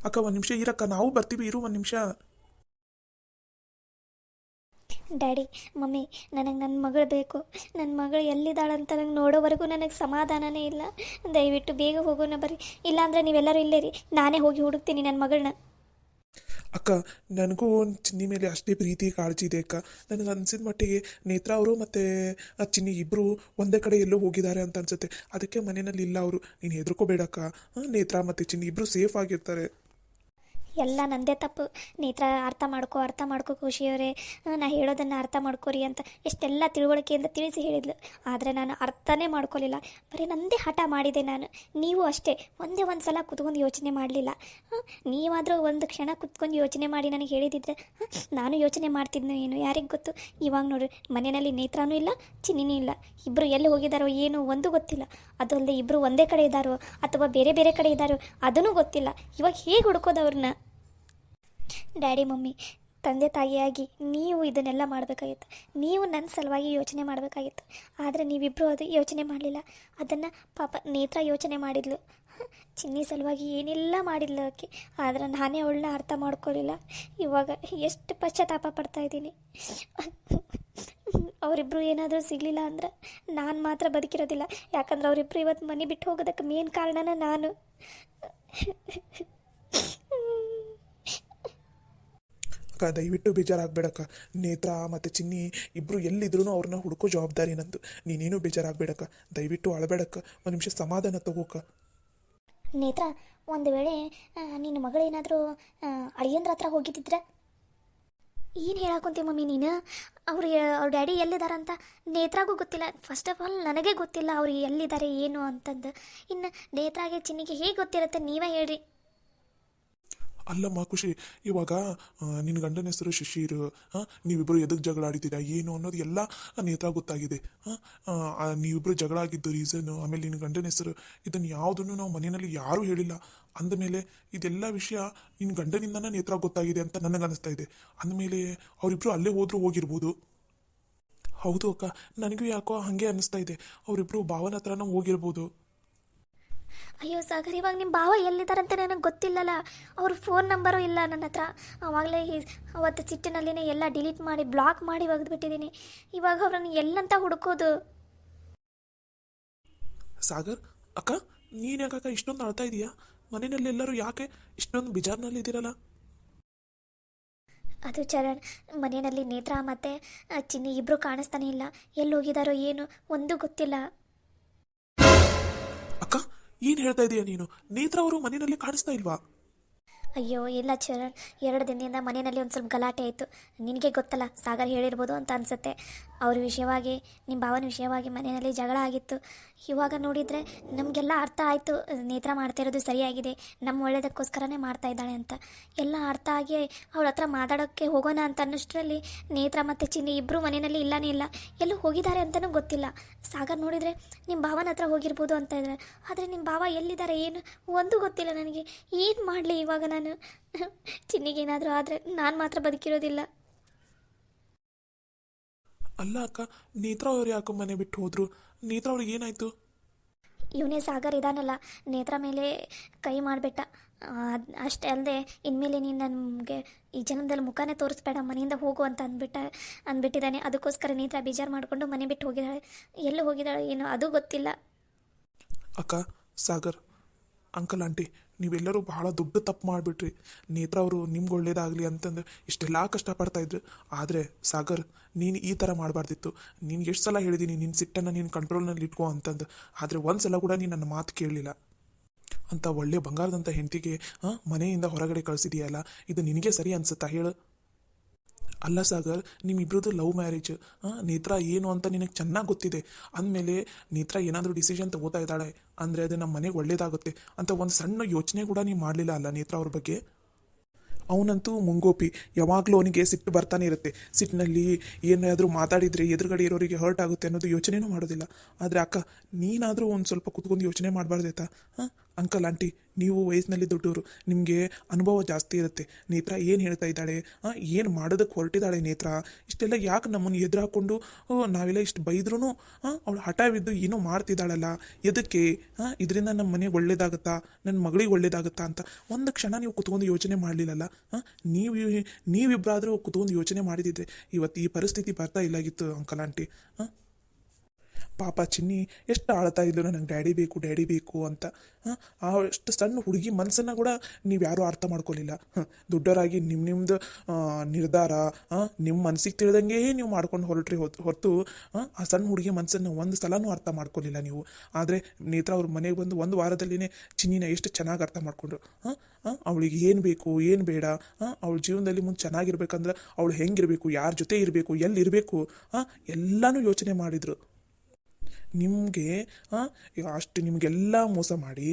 ಅಕ್ಕ ಒಂದು ನಿಮಿಷ ಇರಕ್ಕ, ನಾವು ಬರ್ತೀವಿ, ಇರು ಒಂದು ನಿಮಿಷ. ಡ್ಯಾಡಿ, ಮಮ್ಮಿ, ನನಗೆ ನನ್ನ ಮಗಳು ಬೇಕು. ನನ್ನ ಮಗಳು ಎಲ್ಲಿದ್ದಾಳಂತ ನಂಗೆ ನೋಡೋವರೆಗೂ ನನಗೆ ಸಮಾಧಾನನೇ ಇಲ್ಲ. ದಯವಿಟ್ಟು ಬೇಗ ಹೋಗೋಣ ಬರ್ರಿ, ಇಲ್ಲಾಂದರೆ ನೀವೆಲ್ಲರೂ ಇಲ್ಲೇ ರೀ, ನಾನೇ ಹೋಗಿ ಹುಡುಕ್ತೀನಿ ನನ್ನ ಮಗಳನ್ನ. ಅಕ್ಕ, ನನಗೂ ಚಿನ್ನಿ ಮೇಲೆ ಅಷ್ಟೇ ಪ್ರೀತಿ ಕಾಳಜಿ ಇದೆ ಅಕ್ಕ. ನನಗೆ ಅನ್ಸಿದ ಮಟ್ಟಿಗೆ ನೇತ್ರ ಅವರು ಮತ್ತು ಆ ಚಿನ್ನಿ ಇಬ್ಬರು ಒಂದೇ ಕಡೆ ಎಲ್ಲೋ ಹೋಗಿದ್ದಾರೆ ಅಂತ ಅನ್ಸುತ್ತೆ. ಅದಕ್ಕೆ ಮನೆಯಲ್ಲಿ ಇಲ್ಲ ಅವರು. ನೀನು ಹೆದರ್ಕೋಬೇಡಕ್ಕ. ನೇತ್ರ ಮತ್ತು ಚಿನ್ನಿ ಇಬ್ಬರು ಸೇಫ್ ಆಗಿರ್ತಾರೆ. ಎಲ್ಲ ನಂದೇ ತಪ್ಪು. ನೇತ್ರ ಅರ್ಥ ಮಾಡ್ಕೋ ಖುಷಿಯವರೇ, ನಾ ಹೇಳೋದನ್ನು ಅರ್ಥ ಮಾಡ್ಕೋರಿ ಅಂತ ಎಷ್ಟೆಲ್ಲ ತಿಳುವಳಿಕೆಯಿಂದ ತಿಳಿಸಿ ಹೇಳಿದ್ಲು. ಆದರೆ ನಾನು ಅರ್ಥನೇ ಮಾಡ್ಕೊಳ್ಳಿಲ್ಲ, ಬರೀ ನಂದೇ ಹಠ ಮಾಡಿದೆ ನಾನು. ನೀವು ಅಷ್ಟೇ, ಒಂದೇ ಒಂದು ಸಲ ಕುತ್ಕೊಂಡು ಯೋಚನೆ ಮಾಡಲಿಲ್ಲ. ನೀವಾದರೂ ಒಂದು ಕ್ಷಣ ಕುತ್ಕೊಂಡು ಯೋಚನೆ ಮಾಡಿ ನನಗೆ ಹೇಳಿದಿದ್ರೆ ನಾನು ಯೋಚನೆ ಮಾಡ್ತಿದ್ನೋ ಏನು, ಯಾರಿಗೆ ಗೊತ್ತು. ಇವಾಗ ನೋಡ್ರಿ, ಮನೆಯಲ್ಲಿ ನೇತ್ರನೂ ಇಲ್ಲ, ಚಿನ್ನಿನೂ ಇಲ್ಲ. ಇಬ್ಬರು ಎಲ್ಲಿ ಹೋಗಿದ್ದಾರೋ ಏನು ಒಂದು ಗೊತ್ತಿಲ್ಲ. ಅದು ಅಲ್ಲದೆ ಇಬ್ಬರು ಒಂದೇ ಕಡೆ ಇದ್ದಾರೋ ಅಥವಾ ಬೇರೆ ಬೇರೆ ಕಡೆ ಇದ್ದಾರೋ ಅದನ್ನೂ ಗೊತ್ತಿಲ್ಲ. ಇವಾಗ ಹೇಗೆ ಹುಡ್ಕೋದು ಅವ್ರನ್ನ? ಡ್ಯಾಡಿ, ಮಮ್ಮಿ, ತಂದೆ ತಾಯಿಯಾಗಿ ನೀವು ಇದನ್ನೆಲ್ಲ ಮಾಡಬೇಕಾಗಿತ್ತು. ನೀವು ನನ್ನ ಸಲುವಾಗಿ ಯೋಚನೆ ಮಾಡಬೇಕಾಗಿತ್ತು. ಆದರೆ ನೀವಿಬ್ಬರು ಅದು ಯೋಚನೆ ಮಾಡಲಿಲ್ಲ. ಅದನ್ನು ಪಾಪ ನೇತ್ರ ಯೋಚನೆ ಮಾಡಿದ್ಲು. ಚಿನ್ನಿ ಸಲುವಾಗಿ ಏನೆಲ್ಲ ಮಾಡಿದ್ಲು ಆಕೆ. ಆದರೆ ನಾನೇ ಅವಳನ್ನ ಅರ್ಥ ಮಾಡ್ಕೊಳ್ಳಿಲ್ಲ. ಇವಾಗ ಎಷ್ಟು ಪಶ್ಚಾತ್ತಾಪ ಪಡ್ತಾಯಿದ್ದೀನಿ. ಅವರಿಬ್ಬರು ಏನಾದರೂ ಸಿಗಲಿಲ್ಲ ಅಂದ್ರೆ ನಾನು ಮಾತ್ರ ಬದುಕಿರೋದಿಲ್ಲ. ಯಾಕಂದ್ರೆ ಅವರಿಬ್ಬರು ಇವತ್ತು ಮನೆ ಬಿಟ್ಟು ಹೋಗೋದಕ್ಕೆ ಮೇನ್ ಕಾರಣನ ನಾನು. ಅಕ್ಕ, ದಯವಿಟ್ಟು ಬೇಜಾರಾಗಬೇಡಕ್ಕ. ನೇತ್ರ ಮತ್ತು ಚಿನ್ನಿ ಇಬ್ಬರು ಎಲ್ಲಿದ್ರು ಅವ್ರನ್ನ ಹುಡುಕೋ ಜವಾಬ್ದಾರಿ ನಂದು. ನೀನೇನು ಬೇಜಾರಾಗಬೇಡಕ್ಕ. ದಯವಿಟ್ಟು ಅಳಬೇಡಕ್ಕ. ಒಂದು ನಿಮಿಷ ಸಮಾಧಾನ ತಗೋಕ್ಕ. ನೇತ್ರ, ಒಂದು ವೇಳೆ ನಿನ್ನ ಮಗಳೇನಾದರೂ ಅಳಿಯಂದ್ರ ಹತ್ರ ಹೋಗಿದ್ದಿದ್ರೆ? ಏನು ಹೇಳಾಕೊಂತಿ ಮಮ್ಮಿ ನೀನು? ಅವ್ರ ಡ್ಯಾಡಿ ಎಲ್ಲಿದ್ದಾರಂತ ನೇತ್ರಾಗೂ ಗೊತ್ತಿಲ್ಲ. ಫಸ್ಟ್ ಆಫ್ ಆಲ್ ನನಗೆ ಗೊತ್ತಿಲ್ಲ ಅವ್ರು ಎಲ್ಲಿದ್ದಾರೆ ಏನು ಅಂತಂದು. ಇನ್ನು ನೇತ್ರಾಗೆ ಚಿನ್ನಿಗೆ ಹೇಗೆ ಗೊತ್ತಿರುತ್ತೆ, ನೀವೇ ಹೇಳ್ರಿ. ಅಲ್ಲಮ್ಮ ಖುಷಿ, ಇವಾಗ ನಿನ್ನ ಗಂಡನ ಹೆಸರು ಶಿಶಿರ್. ನೀವಿಬ್ಬರು ಎದಕ್ಕೆ ಜಗಳ ಆಡಿದ್ದೀರಾ ಏನು ಅನ್ನೋದು ಎಲ್ಲ ನೇತ್ರ ಗೊತ್ತಾಗಿದೆ. ನೀವಿಬ್ಬರು ಜಗಳ ಆಗಿದ್ದು ರೀಸನ್, ಆಮೇಲೆ ನಿನ್ನ ಗಂಡನ ಹೆಸರು, ಇದನ್ನು ಯಾವುದನ್ನು ನಾವು ಮನೆಯಲ್ಲಿ ಯಾರೂ ಹೇಳಿಲ್ಲ. ಅಂದಮೇಲೆ ಇದೆಲ್ಲ ವಿಷಯ ನಿನ್ನ ಗಂಡನಿಂದನೇ ನೇತ್ರ ಗೊತ್ತಾಗಿದೆ ಅಂತ ನನಗನ್ನಿಸ್ತಾ ಇದೆ. ಅಂದಮೇಲೆ ಅವರಿಬ್ಬರು ಅಲ್ಲೇ ಹೋಗಿರ್ಬೋದು. ಹೌದು ಅಕ್ಕ, ನನಗೂ ಯಾಕೋ ಹಾಗೆ ಅನ್ನಿಸ್ತಾ ಇದೆ. ಅವರಿಬ್ಬರು ಭಾವನ ಹತ್ರನೂ ಹೋಗಿರ್ಬೋದು. ಅಯ್ಯೋ ಸಾಗರ್, ಇವಾಗ ನಿಮ್ಮ ಭಾವ ಎಲ್ಲಿದ್ದಾರಂತ ನನಗೆ ಗೊತ್ತಿಲ್ಲಲ್ಲ. ಅವ್ರ ಫೋನ್ ನಂಬರು ಇಲ್ಲ ನನ್ನ ಹತ್ರ. ಆವಾಗಲೇ ಅವತ್ತು ಸಿಟ್ಟಿನಲ್ಲಿನೇ ಎಲ್ಲ ಡಿಲೀಟ್ ಮಾಡಿ ಬ್ಲಾಕ್ ಮಾಡಿ ಒಗೆದ್ಬಿಟ್ಟಿದ್ದೀನಿ. ಇವಾಗ ಅವ್ರನ್ನ ಎಲ್ಲಂತ ಹುಡುಕೋದು? ಸಾಗರ್ ಅಕ್ಕ, ನೀನು ಯಾಕಕ್ಕ ಇಷ್ಟೊಂದು ಅಳ್ತಾ ಇದೀಯಾ? ಮನೆಯಲ್ಲಿ ಎಲ್ಲರೂ ಯಾಕೆ ಇಷ್ಟೊಂದು ಬಿಜಾರ್ನಲ್ಲಿ ಇದ್ದೀರಲ್ಲ? ಅದು ಚರಣ್, ಮನೆಯಲ್ಲಿ ನೇತ್ರ ಮತ್ತು ಚಿನ್ನಿ ಇಬ್ಬರು ಕಾಣಿಸ್ತಾನೆ ಇಲ್ಲ. ಎಲ್ಲಿ ಹೋಗಿದಾರೋ ಏನು ಒಂದು ಗೊತ್ತಿಲ್ಲ. ಅಕ್ಕ, ಏನು ಹೇಳ್ತಾ ಇದೀಯ ನೀನು? ನೇತ್ರ ಅವರು ಮನೆಯಲ್ಲಿ ಕಾಣಿಸ್ತಾ ಇಲ್ವಾ? ಅಯ್ಯೋ ಇಲ್ಲ ಚರಣ್, 2 ದಿನದಿಂದ ಮನೆಯಲ್ಲಿ ಒಂದು ಸ್ವಲ್ಪ ಗಲಾಟೆ ಆಯಿತು. ನಿನಗೆ ಗೊತ್ತಲ್ಲ, ಸಾಗರ್ ಹೇಳಿರ್ಬೋದು ಅಂತ ಅನಿಸುತ್ತೆ. ಅವ್ರ ವಿಷಯವಾಗಿ, ನಿಮ್ಮ ಭಾವನ ವಿಷಯವಾಗಿ ಮನೆಯಲ್ಲಿ ಜಗಳ ಆಗಿತ್ತು. ಇವಾಗ ನೋಡಿದರೆ ನಮಗೆಲ್ಲ ಅರ್ಥ ಆಯಿತು, ನೇತ್ರ ಮಾಡ್ತಾ ಇರೋದು ಸರಿಯಾಗಿದೆ, ನಮ್ಮ ಒಳ್ಳೆಯದಕ್ಕೋಸ್ಕರನೇ ಮಾಡ್ತಾ ಇದ್ದಾಳೆ ಅಂತ ಎಲ್ಲ ಅರ್ಥ ಆಗಿ ಅವಳ ಹತ್ರ ಮಾತಾಡೋಕ್ಕೆ ಹೋಗೋಣ ಅಂತ ಅನ್ನೋಷ್ಟರಲ್ಲಿ ನೇತ್ರ ಮತ್ತು ಚಿನ್ನಿ ಇಬ್ಬರು ಮನೆಯಲ್ಲಿ ಇಲ್ಲನೇ ಇಲ್ಲ. ಎಲ್ಲೂ ಹೋಗಿದ್ದಾರೆ ಅಂತಲೂ ಗೊತ್ತಿಲ್ಲ. ಸಾಗರ್ ನೋಡಿದರೆ ನಿಮ್ಮ ಭಾವನ ಹತ್ರ ಹೋಗಿರ್ಬೋದು ಅಂತ ಇದ್ದಾರೆ. ಆದರೆ ನಿಮ್ಮ ಭಾವ ಎಲ್ಲಿದ್ದಾರೆ ಏನು ಒಂದು ಗೊತ್ತಿಲ್ಲ ನನಗೆ. ಏನು ಮಾಡಲಿ ಇವಾಗ ನಾನು? ಚಿನ್ನಿಗೇನಾದರೂ ಆದರೆ ನಾನು ಮಾತ್ರ ಬದುಕಿರೋದಿಲ್ಲ. ಅಲ್ಲ ಅಕ್ಕ, ನೇತ್ರ ಅವ್ರು ಯಾಕೋ ಮನೆ ಬಿಟ್ಟು ಹೋದ್ರು? ನೇತ್ರ ಅವ್ರಿಗೆ ಏನಾಯ್ತು? ಇವನೇ ಸಾಗರ್ ಇದಾನಲ್ಲ, ನೇತ್ರ ಮೇಲೆ ಕೈ ಮಾಡಿಬಿಟ್ಟ. ಅಷ್ಟೇ ಅಲ್ಲದೆ ಇನ್ಮೇಲೆ ನೀನು ನಮಗೆ ಈ ಜನ್ಮದಲ್ಲಿ ಮುಖಾನೇ ತೋರಿಸ್ಬೇಡ, ಮನೆಯಿಂದ ಹೋಗು ಅಂತ ಅಂದ್ಬಿಟ್ಟಿದ್ದಾನೆ. ಅದಕ್ಕೋಸ್ಕರ ನೇತ್ರ ಬೇಜಾರು ಮಾಡಿಕೊಂಡು ಮನೆ ಬಿಟ್ಟು ಹೋಗಿದ್ದಾಳೆ. ಎಲ್ಲಿ ಹೋಗಿದ್ದಾಳೆ ಏನೋ ಅದು ಗೊತ್ತಿಲ್ಲ. ಅಕ್ಕ, ಸಾಗರ್, ಅಂಕಲ್, ಆಂಟಿ, ನೀವೆಲ್ಲರೂ ಬಹಳ ದೊಡ್ಡ ತಪ್ಪು ಮಾಡಿಬಿಟ್ರಿ. ನೇತ್ರ ಅವರು ನಿಮ್ಗೆ ಒಳ್ಳೇದಾಗಲಿ ಅಂತಂದು ಇಷ್ಟೆಲ್ಲ ಕಷ್ಟಪಡ್ತಾಯಿದ್ರು. ಆದರೆ ಸಾಗರ್, ನೀನು ಈ ಥರ ಮಾಡಬಾರ್ದಿತ್ತು. ನೀನು ಎಷ್ಟು ಸಲ ಹೇಳಿದ್ದೀನಿ ನಿನ್ನ ಸಿಟ್ಟನ್ನು ನೀನು ಕಂಟ್ರೋಲ್ನಲ್ಲಿ ಇಟ್ಕೋ ಅಂತಂದು. ಆದರೆ ಒಂದು ಸಲ ಕೂಡ ನೀನು ನನ್ನ ಮಾತು ಕೇಳಲಿಲ್ಲ. ಅಂತ ಒಳ್ಳೆ ಬಂಗಾರದಂಥ ಹೆಂಡತಿಗೆ ಮನೆಯಿಂದ ಹೊರಗಡೆ ಕಳಿಸಿದೆಯಲ್ಲ, ಇದು ನಿನಗೆ ಸರಿ ಅನಿಸುತ್ತಾ ಹೇಳು? ಅಲ್ಲ ಸಾಗರ್, ನಿಮ್ಮಿಬ್ರದ್ದು ಲವ್ ಮ್ಯಾರೇಜ್. ನೇತ್ರ ಏನು ಅಂತ ನಿನಗೆ ಚೆನ್ನಾಗಿ ಗೊತ್ತಿದೆ. ಅಂದಮೇಲೆ ನೇತ್ರ ಏನಾದರೂ ಡಿಸಿಷನ್ ತಗೋತಾ ಇದ್ದಾಳೆ ಅಂದರೆ ಅದು ನಮ್ಮ ಮನೆಗೆ ಒಳ್ಳೇದಾಗುತ್ತೆ ಅಂತ ಒಂದು ಸಣ್ಣ ಯೋಚನೆ ಕೂಡ ನೀವು ಮಾಡಲಿಲ್ಲ ಅಲ್ಲ ನೇತ್ರ ಅವ್ರ ಬಗ್ಗೆ? ಅವನಂತೂ ಮುಂಗೋಪಿ, ಯಾವಾಗಲೂ ಅವನಿಗೆ ಸಿಟ್ಟು ಬರ್ತಾನೆ ಇರುತ್ತೆ. ಸಿಟ್ಟಿನಲ್ಲಿ ಏನಾದರೂ ಮಾತಾಡಿದರೆ ಎದುರುಗಡೆ ಇರೋರಿಗೆ ಹರ್ಟ್ ಆಗುತ್ತೆ ಅನ್ನೋದು ಯೋಚನೆನೂ ಮಾಡೋದಿಲ್ಲ. ಆದರೆ ಅಕ್ಕ, ನೀನಾದರೂ ಒಂದು ಸ್ವಲ್ಪ ಕುತ್ಕೊಂಡು ಯೋಚನೆ ಮಾಡಬಾರ್ದಾಯ್ತಾ? ಅಂಕಲ್ ಆಂಟಿ ನೀವು ವಯಸ್ಸಿನಲ್ಲಿ ದೊಡ್ಡವರು, ನಿಮಗೆ ಅನುಭವ ಜಾಸ್ತಿ ಇರುತ್ತೆ. ನೇತ್ರ ಏನು ಹೇಳ್ತಾ ಇದ್ದಾಳೆ, ಏನು ಮಾಡೋದಕ್ಕೆ ಹೊರಟಿದ್ದಾಳೆ ನೇತ್ರ, ಇಷ್ಟೆಲ್ಲ ಯಾಕೆ ನಮ್ಮನ್ನು ಎದುರು ಹಾಕ್ಕೊಂಡು ನಾವೆಲ್ಲ ಇಷ್ಟು ಬೈದ್ರೂ ಅವಳು ಹಠ ಬಿದ್ದು ಏನೋ ಮಾಡ್ತಿದ್ದಾಳಲ್ಲ, ಎದಕ್ಕೆ? ಇದರಿಂದ ನಮ್ಮ ಮನೆಗೆ ಒಳ್ಳೇದಾಗುತ್ತಾ, ನನ್ನ ಮಗಳಿಗೆ ಒಳ್ಳೇದಾಗುತ್ತಾ ಅಂತ ಒಂದು ಕ್ಷಣ ನೀವು ಕುತ್ಕೊಂಡು ಯೋಚನೆ ಮಾಡಲಿಲ್ಲಲ್ಲ. ನೀವಿಬ್ಬರಾದರೂ ಕುತ್ಕೊಂಡು ಯೋಚನೆ ಮಾಡಿದಿದ್ರೆ ಇವತ್ತು ಈ ಪರಿಸ್ಥಿತಿ ಬರ್ತಾ ಇಲ್ಲಾಗಿತ್ತು ಅಂಕಲ್ ಆಂಟಿ. ಪಾಪ ಚಿನ್ನಿ ಎಷ್ಟು ಆಳ್ತಾ ಇದ್ಲು, ನನಗೆ ಡ್ಯಾಡಿ ಬೇಕು ಅಂತ. ಅಷ್ಟು ಸಣ್ಣ ಹುಡುಗಿ ಮನಸ್ಸನ್ನು ಕೂಡ ನೀವು ಯಾರೂ ಅರ್ಥ ಮಾಡ್ಕೊಳ್ಳಿಲ್ಲ. ದೊಡ್ಡವರಾಗಿ ನಿಮ್ಮದು ನಿರ್ಧಾರ ನಿಮ್ಮ ಮನಸ್ಸಿಗೆ ತಿಳಿದಂಗೆ ನೀವು ಮಾಡ್ಕೊಂಡು ಹೊರತು ಆ ಸಣ್ಣ ಹುಡುಗಿ ಮನಸ್ಸನ್ನು ಒಂದು ಸಲನೂ ಅರ್ಥ ಮಾಡ್ಕೊಳ್ಳಿಲ್ಲ ನೀವು. ಆದರೆ ನೇತ್ರ ಅವ್ರ ಮನೆಗೆ ಬಂದು ಒಂದು ವಾರದಲ್ಲಿನೇ ಚಿನ್ನಿನ ಎಷ್ಟು ಚೆನ್ನಾಗಿ ಅರ್ಥ ಮಾಡ್ಕೊಂಡ್ರು. ಅವಳಿಗೆ ಏನು ಬೇಕು ಏನು ಬೇಡ, ಅವಳ ಜೀವನದಲ್ಲಿ ಮುಂದೆ ಚೆನ್ನಾಗಿರ್ಬೇಕಂದ್ರೆ ಅವಳು ಹೆಂಗಿರಬೇಕು, ಯಾರ ಜೊತೆ ಇರಬೇಕು, ಎಲ್ಲಿರಬೇಕು, ಎಲ್ಲನೂ ಯೋಚನೆ ಮಾಡಿದರು. ನಿಮಗೆ ಅಷ್ಟು ನಿಮಗೆಲ್ಲ ಮೋಸ ಮಾಡಿ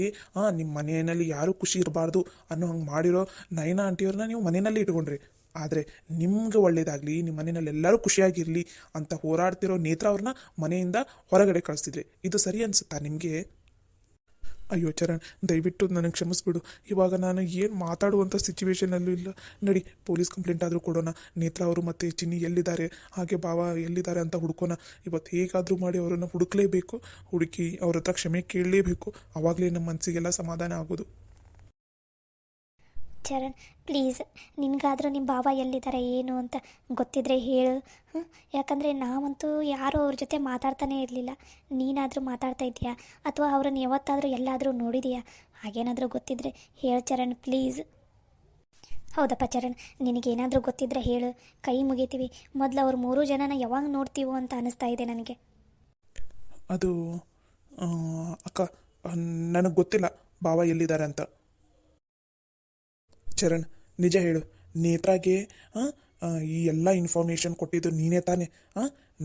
ನಿಮ್ಮ ಮನೆಯಲ್ಲಿ ಯಾರೂ ಖುಷಿ ಇರಬಾರ್ದು ಅನ್ನೋ ಹಂಗೆ ಮಾಡಿರೋ ನಯನಾ ಆಂಟಿಯವ್ರನ್ನ ನೀವು ಮನೆಯಲ್ಲಿ ಇಟ್ಕೊಂಡ್ರಿ. ಆದರೆ ನಿಮ್ಗೆ ಒಳ್ಳೇದಾಗಲಿ, ನಿಮ್ಮ ಮನೆಯಲ್ಲಿ ಎಲ್ಲರೂ ಖುಷಿಯಾಗಿರಲಿ ಅಂತ ಹೋರಾಡ್ತಿರೋ ನೇತ್ರ ಅವ್ರನ್ನ ಮನೆಯಿಂದ ಹೊರಗಡೆ ಕಳಿಸ್ತಿದ್ರಿ. ಇದು ಸರಿ ಅನಿಸುತ್ತಾ ನಿಮಗೆ? ಅಯ್ಯೋ ಚರಣ್, ದಯವಿಟ್ಟು ನನಗೆ ಕ್ಷಮಿಸ್ಬಿಡು. ಇವಾಗ ನಾನು ಏನು ಮಾತಾಡುವಂಥ ಸಿಚುವೇಶನಲ್ಲೂ ಇಲ್ಲ. ನಡಿ, ಪೊಲೀಸ್ ಕಂಪ್ಲೇಂಟ್ ಆದರೂ ಕೊಡೋಣ. ನೇತ್ರ ಅವರು ಮತ್ತು ಚಿನ್ನಿ ಎಲ್ಲಿದ್ದಾರೆ, ಹಾಗೆ ಭಾವ ಎಲ್ಲಿದ್ದಾರೆ ಅಂತ ಹುಡ್ಕೋಣ. ಇವತ್ತು ಹೇಗಾದರೂ ಮಾಡಿ ಅವರನ್ನು ಹುಡುಕ್ಲೇಬೇಕು. ಹುಡುಕಿ ಅವ್ರ ಹತ್ರ ಕ್ಷಮೆ ಕೇಳಲೇಬೇಕು. ಆವಾಗಲೇ ನಮ್ಮ ಮನಸ್ಸಿಗೆಲ್ಲ ಸಮಾಧಾನ ಆಗೋದು. ಚರಣ್ ಪ್ಲೀಸ್, ನಿನಗಾದರೂ ನಿಮ್ಮ ಭಾವ ಎಲ್ಲಿದ್ದಾರೆ ಏನು ಅಂತ ಗೊತ್ತಿದ್ರೆ ಹೇಳು. ಯಾಕಂದರೆ ನಾವಂತೂ ಯಾರೂ ಅವ್ರ ಜೊತೆ ಮಾತಾಡ್ತಾನೇ ಇರಲಿಲ್ಲ. ನೀನಾದರೂ ಮಾತಾಡ್ತಾ ಇದೆಯಾ ಅಥವಾ ಅವ್ರನ್ನ ಯಾವತ್ತಾದರೂ ಎಲ್ಲಾದರೂ ನೋಡಿದೆಯಾ? ಹಾಗೇನಾದರೂ ಗೊತ್ತಿದ್ರೆ ಹೇಳು ಚರಣ್ ಪ್ಲೀಸ್. ಹೌದಪ್ಪ ಚರಣ್, ನಿನಗೇನಾದರೂ ಗೊತ್ತಿದ್ರೆ ಹೇಳು, ಕೈ ಮುಗಿತೀವಿ. ಮೊದಲು ಅವ್ರು 3 ಜನನ ಯಾವಾಗ ನೋಡ್ತೀವೋ ಅಂತ ಅನಿಸ್ತಾ ಇದೆ ನನಗೆ. ಅದು ಅಕ್ಕ, ನನಗೆ ಗೊತ್ತಿಲ್ಲ ಭಾವ ಎಲ್ಲಿದ್ದಾರೆ ಅಂತ. ಚರಣ್, ನಿಜ ಹೇಳು, ನೇತ್ರಾಗೆ ಈ ಎಲ್ಲ ಇನ್ಫಾರ್ಮೇಷನ್ ಕೊಟ್ಟಿದ್ದು ನೀನೇ ತಾನೇ?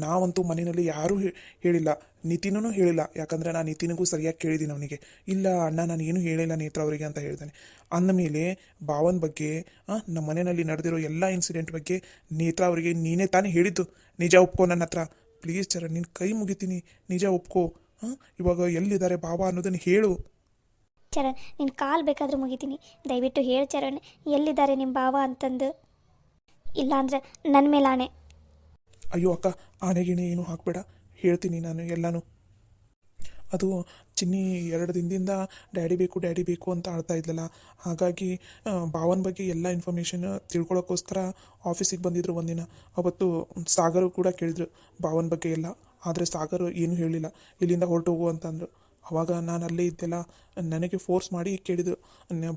ನಾವಂತೂ ಮನೆಯಲ್ಲಿ ಯಾರೂ ಹೇಳಿಲ್ಲ, ನಿತಿನೂ ಹೇಳಿಲ್ಲ. ಯಾಕಂದರೆ ನಾನು ನಿತಿನಿಗೂ ಸರಿಯಾಗಿ ಕೇಳಿದ್ದೀನಿ ಅವನಿಗೆ. ಇಲ್ಲ ಅಣ್ಣ, ನಾನು ಏನೂ ಹೇಳಿಲ್ಲ ನೇತ್ರ ಅವರಿಗೆ ಅಂತ ಹೇಳ್ತಾನೆ. ಅಂದಮೇಲೆ ಭಾವನ ಬಗ್ಗೆ, ನಮ್ಮ ಮನೆಯಲ್ಲಿ ನಡೆದಿರೋ ಎಲ್ಲ ಇನ್ಸಿಡೆಂಟ್ ಬಗ್ಗೆ ನೇತ್ರ ಅವರಿಗೆ ನೀನೇ ತಾನೇ ಹೇಳಿದ್ದು. ನಿಜ ಒಪ್ಕೋ ನನ್ನ ಹತ್ರ ಪ್ಲೀಸ್ ಚರಣ್, ನಿನ್ನ ಕೈ ಮುಗಿತೀನಿ, ನಿಜ ಒಪ್ಕೋ. ಇವಾಗ ಎಲ್ಲಿದ್ದಾರೆ ಭಾವ ಅನ್ನೋದನ್ನು ಹೇಳು. ಚರಣ್, ನಿನ್ನ ಕಾಲು ಬೇಕಾದರೂ ಮುಗಿತೀನಿ, ದಯವಿಟ್ಟು ಹೇಳು ಚರಣ್, ಎಲ್ಲಿದ್ದಾರೆ ನಿಮ್ಮ ಭಾವ ಅಂತಂದು. ಇಲ್ಲಾಂದರೆ ನನ್ನ ಮೇಲೆ ಆಣೆ. ಅಯ್ಯೋ ಅಕ್ಕ, ಆನೆಗಿಣೆ ಏನು ಹಾಕಬೇಡ, ಹೇಳ್ತೀನಿ ನಾನು ಎಲ್ಲನೂ. ಅದು ಚಿನ್ನಿ 2 ದಿನದಿಂದ ಡ್ಯಾಡಿ ಬೇಕು ಅಂತ ಆಡ್ತಾ ಇದ್ಲಲ್ಲ, ಹಾಗಾಗಿ ಭಾವನ ಬಗ್ಗೆ ಎಲ್ಲ ಇನ್ಫಾರ್ಮೇಷನ್ ತಿಳ್ಕೊಳ್ಳೋಕ್ಕೋಸ್ಕರ ಆಫೀಸಿಗೆ ಬಂದಿದ್ರು ಒಂದಿನ. ಅವತ್ತು ಸಾಗರ್ ಕೂಡ ಕೇಳಿದ್ರು ಭಾವನ ಬಗ್ಗೆ ಎಲ್ಲ. ಆದರೆ ಸಾಗರ್ ಏನೂ ಹೇಳಿಲ್ಲ, ಇಲ್ಲಿಂದ ಹೊರಟು ಹೋಗು ಅಂತಂದರು. ಅವಾಗ ನಾನು ಅಲ್ಲೇ ಇದ್ದೆಲ್ಲ, ನನಗೆ ಫೋರ್ಸ್ ಮಾಡಿ ಕೇಳಿದರು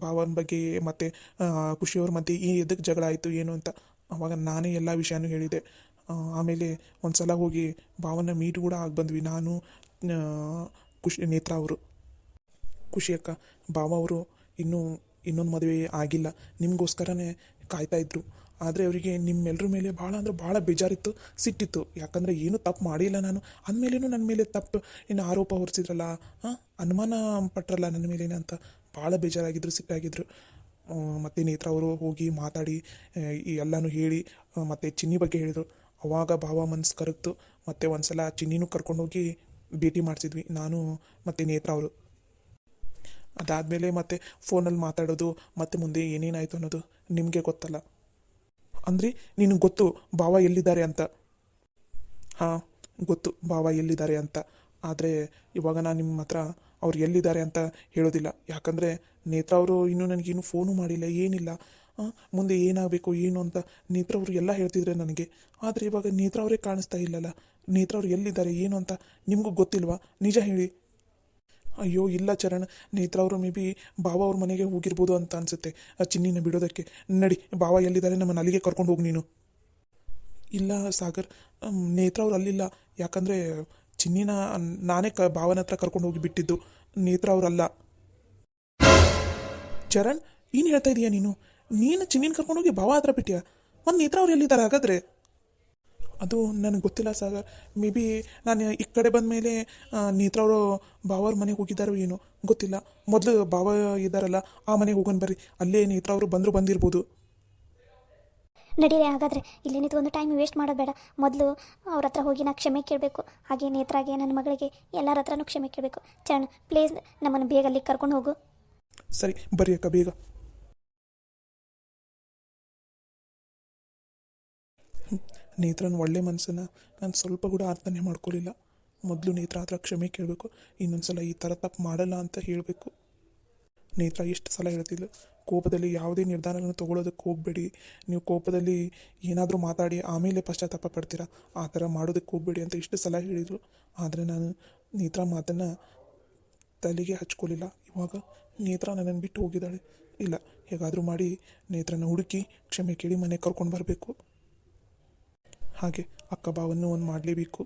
ಭಾವನ ಬಗ್ಗೆ ಮತ್ತು ಖುಷಿಯವ್ರ ಮಧ್ಯೆ ಎದಕ್ಕೆ ಜಗಳ ಆಯಿತು ಏನು ಅಂತ. ಅವಾಗ ನಾನೇ ಎಲ್ಲ ವಿಷಯನೂ ಹೇಳಿದೆ. ಆಮೇಲೆ ಒಂದು ಸಲ ಹೋಗಿ ಭಾವನ ಮೀಟ್ ಕೂಡ ಆಗಿ ಬಂದ್ವಿ, ನಾನು ನೇತ್ರ ಅವರು. ಖುಷಿ ಅಕ್ಕ, ಭಾವ ಅವರು ಇನ್ನೊಂದು ಮದುವೆ ಆಗಿಲ್ಲ, ನಿಮಗೋಸ್ಕರನೇ ಕಾಯ್ತಾಯಿದ್ರು. ಆದರೆ ಅವರಿಗೆ ನಿಮ್ಮೆಲ್ಲರ ಮೇಲೆ ಭಾಳ ಅಂದರೆ ಭಾಳ ಬೇಜಾರಿತ್ತು, ಸಿಟ್ಟಿತ್ತು. ಯಾಕಂದರೆ ಏನೂ ತಪ್ಪು ಮಾಡಿಲ್ಲ ನಾನು, ಅಂದಮೇಲೇನೂ ನನ್ನ ಮೇಲೆ ತಪ್ಪು ಇನ್ನು ಆರೋಪ ಹೊರಿಸಿದ್ರಲ್ಲ, ಅನುಮಾನ ಪಟ್ಟರಲ್ಲ ನನ್ನ ಮೇಲೇನೆ ಅಂತ ಭಾಳ ಬೇಜಾರಾಗಿದ್ದರು, ಸಿಟ್ಟಾಗಿದ್ದರು. ಮತ್ತು ನೇತ್ರ ಅವರು ಹೋಗಿ ಮಾತಾಡಿ ಎಲ್ಲನೂ ಹೇಳಿ ಮತ್ತು ಚಿನ್ನಿ ಬಗ್ಗೆ ಹೇಳಿದರು. ಅವಾಗ ಭಾವ ಮನಸ್ಸು ಕರಗ್ತು. ಮತ್ತು ಒಂದು ಸಲ ಚಿನ್ನಿನೂ ಕರ್ಕೊಂಡೋಗಿ ಭೇಟಿ ಮಾಡಿಸಿದ್ವಿ ನಾನು ಮತ್ತು ನೇತ್ರ ಅವರು. ಅದಾದಮೇಲೆ ಮತ್ತೆ ಫೋನಲ್ಲಿ ಮಾತಾಡೋದು, ಮತ್ತು ಮುಂದೆ ಏನೇನಾಯಿತು ಅನ್ನೋದು ನಿಮಗೆ ಗೊತ್ತಲ್ಲ. ಅಂದರೆ ನಿನಗೆ ಗೊತ್ತು ಭಾವ ಎಲ್ಲಿದ್ದಾರೆ ಅಂತ. ಹಾಂ ಗೊತ್ತು ಭಾವ ಎಲ್ಲಿದ್ದಾರೆ ಅಂತ. ಆದರೆ ಇವಾಗ ನಾನು ನಿಮ್ಮ ಹತ್ರ ಅವ್ರು ಎಲ್ಲಿದ್ದಾರೆ ಅಂತ ಹೇಳೋದಿಲ್ಲ. ಯಾಕಂದರೆ ನೇತ್ರ ಅವರು ಇನ್ನೂ ನನಗೇನು ಫೋನು ಮಾಡಿಲ್ಲ, ಏನಿಲ್ಲ. ಮುಂದೆ ಏನಾಗಬೇಕು ಏನು ಅಂತ ನೇತ್ರ ಅವರು ಎಲ್ಲ ಹೇಳ್ತಿದ್ರೆ ನನಗೆ. ಆದರೆ ಇವಾಗ ನೇತ್ರ ಅವರೇ ಕಾಣಿಸ್ತಾ ಇಲ್ಲಲ್ಲ. ನೇತ್ರ ಅವ್ರು ಎಲ್ಲಿದ್ದಾರೆ ಏನು ಅಂತ ನಿಮಗೂ ಗೊತ್ತಿಲ್ವಾ? ನಿಜ ಹೇಳಿ. ಅಯ್ಯೋ ಇಲ್ಲ ಚರಣ್, ನೇತ್ರ ಅವರು ಮೇ ಬಿ ಭಾವ ಅವ್ರ ಮನೆಗೆ ಹೋಗಿರ್ಬೋದು ಅಂತ ಅನಿಸುತ್ತೆ, ಚಿನ್ನಿನ ಬಿಡೋದಕ್ಕೆ. ನಡಿ, ಭಾವ ಎಲ್ಲಿದ್ದಾರೆ ನಮ್ಮನ್ನು ಅಲ್ಲಿಗೆ ಕರ್ಕೊಂಡು ಹೋಗಿ ನೀನು. ಇಲ್ಲ ಸಾಗರ್, ನೇತ್ರ ಅವ್ರು ಅಲ್ಲಿಲ್ಲ. ಯಾಕಂದರೆ ಚಿನ್ನಿನ ನಾನೇ ಭಾವನ ಹತ್ರ ಕರ್ಕೊಂಡು ಹೋಗಿ ಬಿಟ್ಟಿದ್ದು, ನೇತ್ರ ಅವರಲ್ಲ. ಚರಣ್, ಏನು ಹೇಳ್ತಾ ಇದೀಯ ನೀನು ಚಿನ್ನಿನ ಕರ್ಕೊಂಡೋಗಿ ಭಾವ ಹತ್ರ ಬಿಟ್ಟಿಯಾ? ಮತ್ತು ನೇತ್ರ ಅವ್ರು ಎಲ್ಲಿದ್ದಾರೆ ಹಾಗಾದರೆ? ಅದು ನನಗೆ ಗೊತ್ತಿಲ್ಲ ಸಾಗರ್. ಮೇ ಬಿ ನಾನು ಈ ಕಡೆ ಬಂದ ಮೇಲೆ ನೇತ್ರ ಅವರು ಭಾವರ ಮನೆಗೆ ಹೋಗಿದ್ದಾರೋ ಏನೋ ಗೊತ್ತಿಲ್ಲ. ಮೊದಲು ಭಾವ ಇದ್ದಾರಲ್ಲ, ಆ ಮನೆಗೆ ಹೋಗೋಣ ಬರ್ರಿ, ಅಲ್ಲೇ ನೇತ್ರ ಅವರು ಬಂದಿರ್ಬೋದು. ನಡೀರಿ ಹಾಗಾದರೆ, ಇಲ್ಲಿ ನಿಂತ್ಕೊಂಡು ಟೈಮ್ ವೇಸ್ಟ್ ಮಾಡೋದು ಬೇಡ. ಮೊದಲು ಅವ್ರ ಹತ್ರ ಹೋಗಿ ನಾ ಕ್ಷಮೆ ಕೇಳಬೇಕು. ಹಾಗೆ ನೇತ್ರಾಗೆ, ನನ್ನ ಮಗಳಿಗೆ ಎಲ್ಲರ ಹತ್ರನೂ ಕ್ಷಮೆ ಕೇಳಬೇಕು. ಚರಣ್ ಪ್ಲೀಸ್, ನಮ್ಮನ್ನು ಬೇಗ ಅಲ್ಲಿಗೆ ಕರ್ಕೊಂಡು ಹೋಗು. ಸರಿ ಬರ್ರಿ ಅಕ್ಕ ಬೇಗ. ನೇತ್ರನ ಒಳ್ಳೆ ಮನಸ್ಸನ್ನು ನಾನು ಸ್ವಲ್ಪ ಕೂಡ ಅರ್ಥನೇ ಮಾಡ್ಕೊಳ್ಳಿಲ್ಲ. ಮೊದಲು ನೇತ್ರ ಹತ್ರ ಕ್ಷಮೆ ಕೇಳಬೇಕು, ಇನ್ನೊಂದ್ಸಲ ಈ ಥರ ತಪ್ಪು ಮಾಡಲ್ಲ ಅಂತ ಹೇಳಬೇಕು. ನೇತ್ರ ಎಷ್ಟು ಸಲ ಹೇಳ್ತಿದ್ಲು, ಕೋಪದಲ್ಲಿ ಯಾವುದೇ ನಿರ್ಧಾರಗಳನ್ನು ತೊಗೊಳೋದಕ್ಕೆ ಹೋಗಬೇಡಿ, ನೀವು ಕೋಪದಲ್ಲಿ ಏನಾದರೂ ಮಾತಾಡಿ ಆಮೇಲೆ ಪಶ್ಚಾತ್ತಾಪ ಪಡ್ತೀರಾ, ಆ ಥರ ಮಾಡೋದಕ್ಕೆ ಹೋಗಬೇಡಿ ಅಂತ ಎಷ್ಟು ಸಲ ಹೇಳಿದರು. ಆದರೆ ನಾನು ನೇತ್ರ ಮಾತನ್ನು ತಲೆಗೆ ಹಚ್ಕೊಳ್ಳಿಲ್ಲ. ಇವಾಗ ನೇತ್ರ ನನ್ನನ್ನು ಬಿಟ್ಟು ಹೋಗಿದ್ದಾಳೆ. ಇಲ್ಲ, ಹೇಗಾದರೂ ಮಾಡಿ ನೇತ್ರನ ಹುಡುಕಿ ಕ್ಷಮೆ ಕೇಳಿ ಮನೆ ಕರ್ಕೊಂಡು ಬರಬೇಕು. ಹಾಗೆ ಅಕ್ಕ ಬಾವನ್ನು ಒಂದು ಮಾಡಲೇಬೇಕು.